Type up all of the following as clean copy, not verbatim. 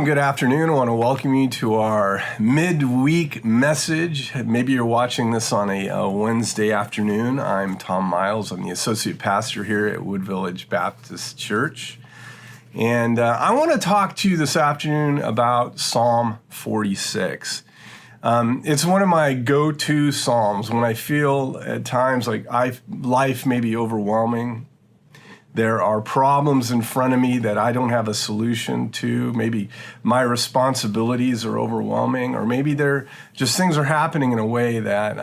and good afternoon. I want to welcome you to our midweek message. Maybe you're watching this on a Wednesday afternoon. I'm Tom Miles. I'm the associate pastor here at Wood Village Baptist Church. And I want to talk to you this afternoon about Psalm 46. It's one of my go-to psalms when I feel at times like life may be overwhelming. There are problems in front of me that I don't have a solution to. Maybe my responsibilities are overwhelming, or maybe things are happening in a way that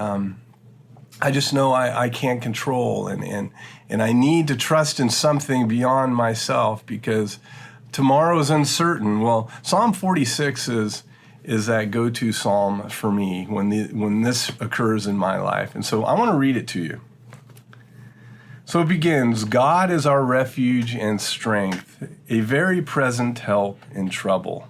I just know I can't control, and I need to trust in something beyond myself because tomorrow is uncertain. Well, Psalm 46 is that go-to psalm for me when this occurs in my life, and so I want to read it to you. So it begins, God is our refuge and strength, a very present help in trouble.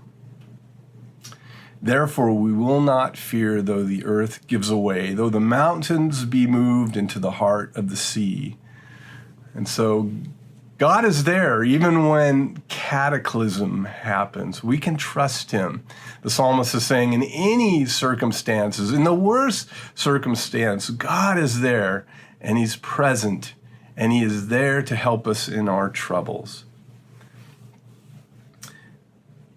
Therefore we will not fear though the earth gives away, though the mountains be moved into the heart of the sea. And so God is there even when cataclysm happens. We can trust him. The psalmist is saying in any circumstances, in the worst circumstance, God is there and he's present. And he is there to help us in our troubles.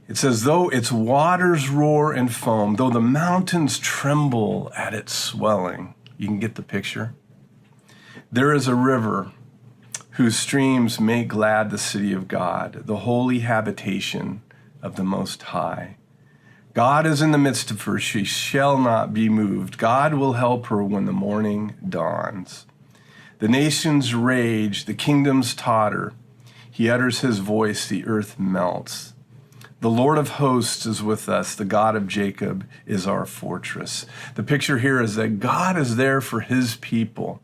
It says, though its waters roar and foam, though the mountains tremble at its swelling. You can get the picture. There is a river whose streams make glad the city of God, the holy habitation of the Most High. God is in the midst of her. She shall not be moved. God will help her when the morning dawns. The nations rage, the kingdoms totter. He utters his voice, the earth melts. The Lord of hosts is with us. The God of Jacob is our fortress. The picture here is that God is there for his people.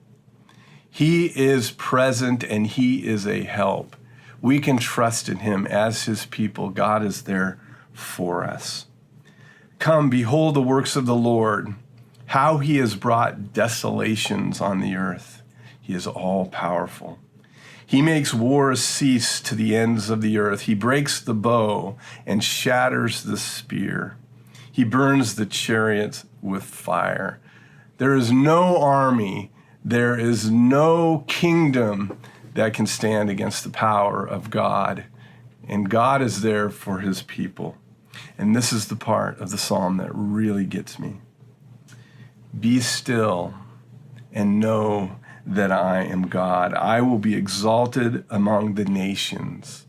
He is present and he is a help. We can trust in him as his people. God is there for us. Come, behold the works of the Lord, how he has brought desolations on the earth. He is all-powerful. He makes wars cease to the ends of the earth. He breaks the bow and shatters the spear. He burns the chariots with fire. There is no army, there is no kingdom that can stand against the power of God. And God is there for his people. And this is the part of the psalm that really gets me. Be still and know that I am God. I will be exalted among the nations.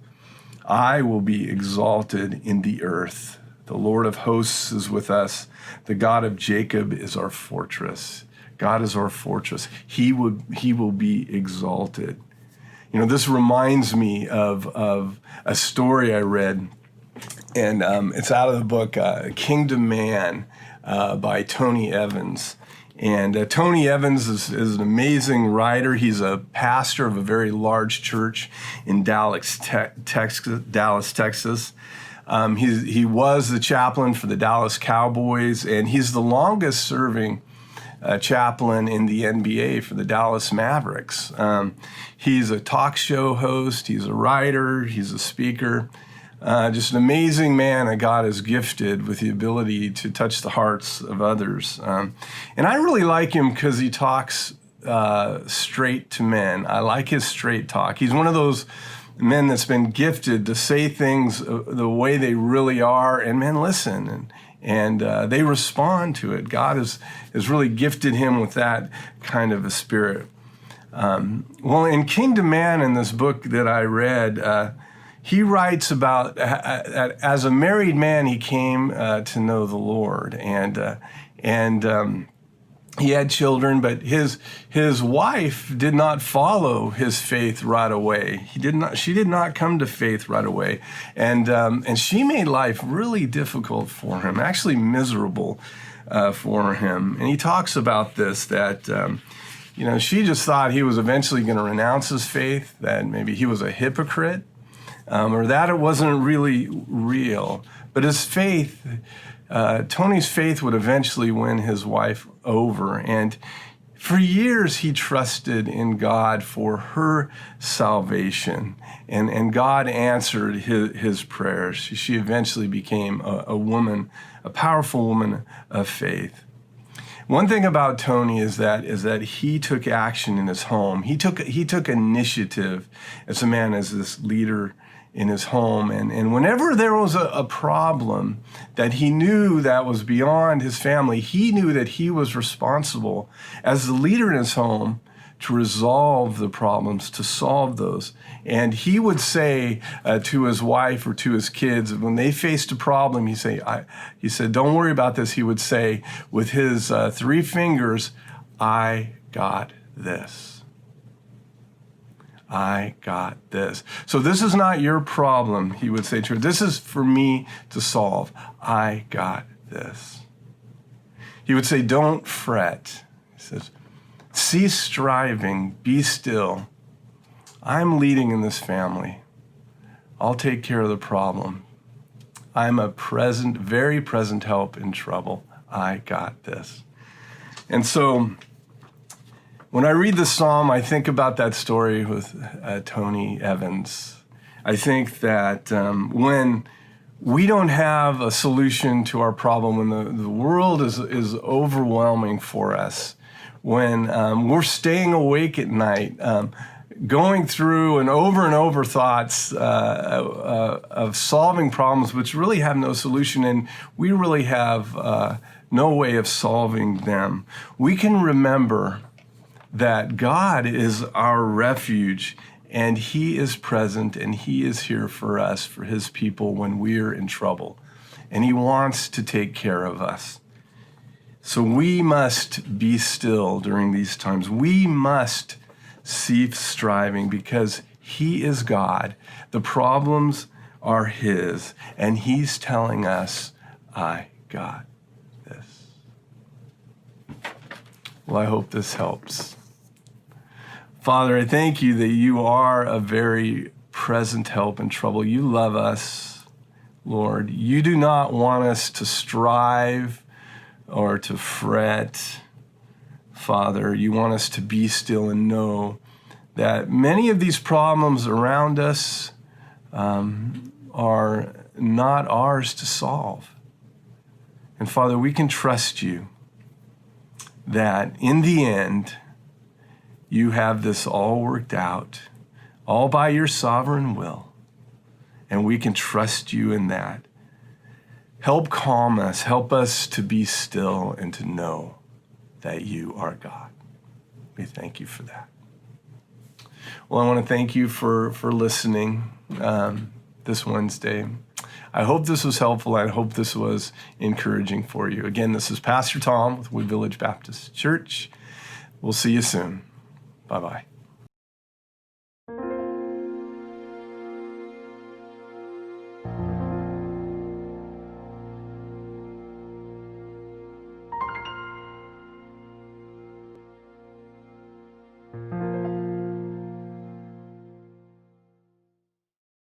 I will be exalted in the earth. The Lord of hosts is with us. The God of Jacob is our fortress. God is our fortress. He will be exalted. You know, this reminds me of a story I read, and it's out of the book Kingdom Man by Tony Evans. And Tony Evans is an amazing writer. He's a pastor of a very large church in Dallas, Texas. He was the chaplain for the Dallas Cowboys, and he's the longest serving chaplain in the NBA for the Dallas Mavericks. He's a talk show host. He's a writer. He's a speaker. Just an amazing man that God has gifted with the ability to touch the hearts of others. And I really like him because he talks straight to men. I like his straight talk. He's one of those men that's been gifted to say things the way they really are, and men listen, and they respond to it. God has really gifted him with that kind of a spirit. Well, in Kingdom Man, in this book that I read, he writes about as a married man, he came to know the Lord, and he had children, but his wife did not follow his faith right away. She did not come to faith right away, and she made life really difficult for him, actually miserable for him. And he talks about this that. She just thought he was eventually going to renounce his faith, that maybe he was a hypocrite. Or that it wasn't really real. But his faith, Tony's faith would eventually win his wife over. And For years, he trusted in God for her salvation, and God answered his prayers. She eventually became a woman, a powerful woman of faith. One thing about Tony is that he took action in his home. He took initiative as a man, as this leader in his home. And whenever there was a problem that he knew that was beyond his family, he knew that he was responsible as the leader in his home to resolve the problems, to solve those. And he would say to his wife or to his kids, when they faced a problem, he said, don't worry about this. He would say with his 3 fingers, I got this. I got this. So this is not your problem, he would say to her. This is for me to solve. I got this. He would say, don't fret. He says, cease striving, be still. I'm leading in this family. I'll take care of the problem. I'm a present, very present help in trouble. I got this. And so when I read the psalm, I think about that story with Tony Evans. I think that when we don't have a solution to our problem, when the world is overwhelming for us, when we're staying awake at night, going through and over thoughts of solving problems which really have no solution, and we really have no way of solving them, we can remember that God is our refuge, and he is present, and he is here for us, for his people when we're in trouble. And he wants to take care of us. So we must be still during these times. We must cease striving because he is God. The problems are his, and he's telling us, I got this. Well, I hope this helps. Father, I thank you that you are a very present help in trouble. You love us, Lord. You do not want us to strive or to fret, Father. You want us to be still and know that many of these problems around us are not ours to solve. And Father, we can trust you that in the end, you have this all worked out, all by your sovereign will, and we can trust you in that. Help calm us, help us to be still and to know that you are God. We thank you for that. Well, I want to thank you for listening this Wednesday. I hope this was helpful. I hope this was encouraging for you. Again, this is Pastor Tom with Wood Village Baptist Church. We'll see you soon. Bye-bye.